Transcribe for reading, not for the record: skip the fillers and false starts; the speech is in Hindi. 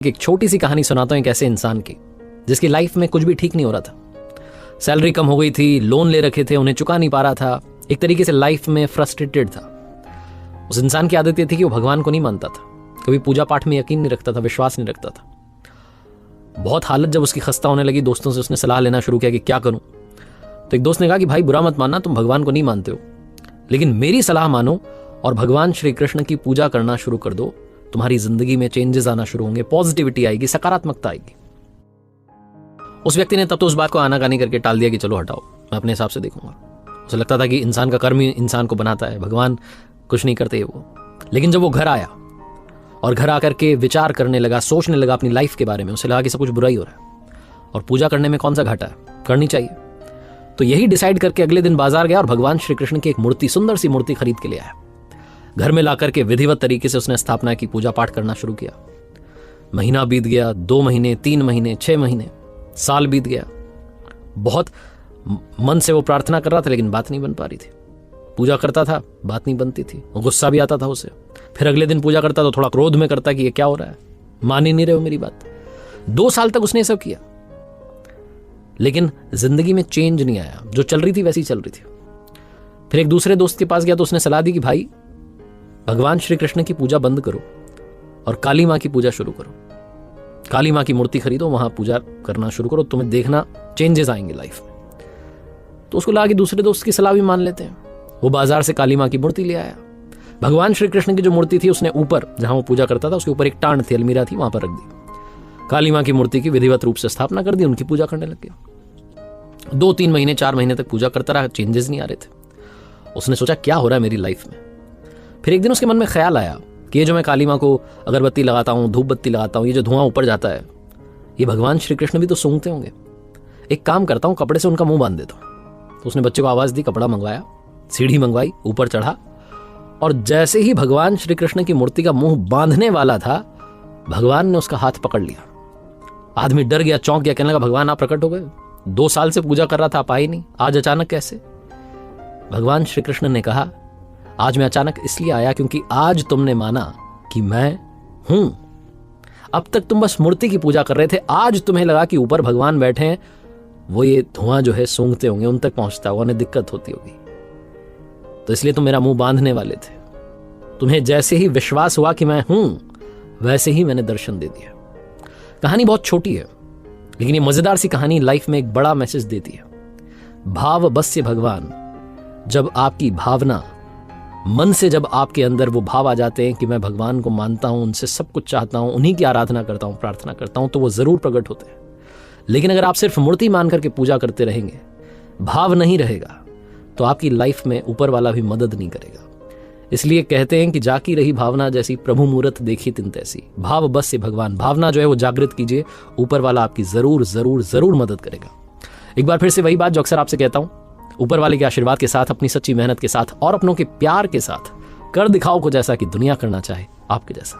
एक छोटी सी कहानी सुनाता हूं एक ऐसे इंसान की जिसकी लाइफ में कुछ भी ठीक नहीं हो रहा था। सैलरी कम हो गई थी, लोन ले रखे थे, उन्हें चुका नहीं पा रहा था, एक तरीके से लाइफ में फ्रस्ट्रेटेड था। उस इंसान की आदत ये थी कि वो भगवान को नहीं मानता था, कभी पूजा पाठ में यकीन नहीं रखता था, विश्वास नहीं रखता था। बहुत हालत जब उसकी खस्ता होने लगी, दोस्तों से उसने सलाह लेना शुरू किया कि क्या करूं। तो एक दोस्त ने कहा कि भाई बुरा मत मानना, तुम भगवान को नहीं मानते हो, लेकिन मेरी सलाह मानो और भगवान श्री कृष्ण की पूजा करना शुरू कर दो। तुम्हारी जिंदगी में चेंजेस आना शुरू होंगे, पॉजिटिविटी आएगी, सकारात्मकता आएगी। उस व्यक्ति ने तब तो उस बात को आनाकानी करके टाल दिया कि चलो हटाओ, मैं अपने हिसाब से देखूंगा। उसे लगता था कि इंसान का कर्म ही इंसान को बनाता है, भगवान कुछ नहीं करते वो। लेकिन जब वो घर आया और घर आकर के विचार करने लगा, सोचने लगा अपनी लाइफ के बारे में, उसे लगा कि सब कुछ बुरा ही हो रहा है और पूजा करने में कौन सा घाटा है, करनी चाहिए। तो यही डिसाइड करके अगले दिन बाजार गया और भगवान श्री कृष्ण की एक मूर्ति, सुंदर सी मूर्ति खरीद के ले आया। घर में लाकर के विधिवत तरीके से उसने स्थापना की, पूजा पाठ करना शुरू किया। महीना बीत गया, 2 महीने, 3 महीने, 6 महीने, साल बीत गया। बहुत मन से वो प्रार्थना कर रहा था लेकिन बात नहीं बन पा रही थी। पूजा करता था, बात नहीं बनती थी, गुस्सा भी आता था उसे। फिर अगले दिन पूजा करता तो थोड़ा क्रोध में करता कि ये क्या हो रहा है, मान ही नहीं रहे हो मेरी बात। 2 साल तक उसने सब किया लेकिन जिंदगी में चेंज नहीं आया, जो चल रही थी वैसी चल रही थी। फिर एक दूसरे दोस्त के पास गया तो उसने सलाह दी कि भाई भगवान श्री कृष्ण की पूजा बंद करो और काली माँ की पूजा शुरू करो। काली माँ की मूर्ति खरीदो, वहां पूजा करना शुरू करो, तुम्हें देखना चेंजेस आएंगे लाइफ में। तो उसको लगा कि दूसरे दोस्त की सलाह भी मान लेते हैं। वो बाजार से काली माँ की मूर्ति ले आया। भगवान श्री कृष्ण की जो मूर्ति थी उसने ऊपर, जहां वो पूजा करता था उसके ऊपर एक टांड थी, अलमीरा थी, वहां पर रख दी। काली माँ की मूर्ति की विधिवत रूप से स्थापना कर दी, उनकी पूजा करने लग गया। 2-3 महीने, 4 महीने तक पूजा करता रहा, चेंजेस नहीं आ रहे थे। उसने सोचा क्या हो रहा है मेरी लाइफ में। फिर एक दिन उसके मन में ख्याल आया कि ये जो मैं काली माँ को अगरबत्ती लगाता हूँ, धूप बत्ती लगाता हूँ, ये जो धुआं ऊपर जाता है, ये भगवान श्री कृष्ण भी तो सूंघते होंगे। एक काम करता हूँ, कपड़े से उनका मुंह बांध देता हूँ। तो उसने बच्चे को आवाज दी, कपड़ा मंगवाया, सीढ़ी मंगवाई, ऊपर चढ़ा और जैसे ही भगवान श्री कृष्ण की मूर्ति का मुंह बांधने वाला था, भगवान ने उसका हाथ पकड़ लिया। आदमी डर गया, चौंक गया, कहने लगा भगवान आप प्रकट हो गए, 2 साल से पूजा कर रहा था, आप आए नहीं, आज अचानक कैसे। भगवान श्री कृष्ण ने कहा आज मैं अचानक इसलिए आया क्योंकि आज तुमने माना कि मैं हूं। अब तक तुम बस मूर्ति की पूजा कर रहे थे, आज तुम्हें लगा कि ऊपर भगवान बैठे हैं, वो ये धुआं जो है सूंघते होंगे, उन तक पहुंचता होगा, उन्हें दिक्कत होती होगी, तो इसलिए तुम मेरा मुंह बांधने वाले थे। तुम्हें जैसे ही विश्वास हुआ कि मैं हूं, वैसे ही मैंने दर्शन दे दिया। कहानी बहुत छोटी है लेकिन ये मजेदार सी कहानी लाइफ में एक बड़ा मैसेज देती है। भाव बस्य भगवान, जब आपकी भावना, मन से जब आपके अंदर वो भाव आ जाते हैं कि मैं भगवान को मानता हूं, उनसे सब कुछ चाहता हूं, उन्हीं की आराधना करता हूं, प्रार्थना करता हूं, तो वो जरूर प्रकट होते हैं। लेकिन अगर आप सिर्फ मूर्ति मान करके पूजा करते रहेंगे, भाव नहीं रहेगा, तो आपकी लाइफ में ऊपर वाला भी मदद नहीं करेगा। इसलिए कहते हैं कि जाकी रही भावना जैसी, प्रभु मूरत देखी तिन तैसी। भाव बस से भगवान, भावना जो है वो जागृत कीजिए, ऊपर वाला आपकी जरूर जरूर जरूर मदद करेगा। एक बार फिर से वही बात जो अक्सर आपसे कहता हूं, ऊपर वाले के आशीर्वाद के साथ, अपनी सच्ची मेहनत के साथ और अपनों के प्यार के साथ कर दिखाओ कुछ ऐसा कि दुनिया करना चाहे आपके जैसा।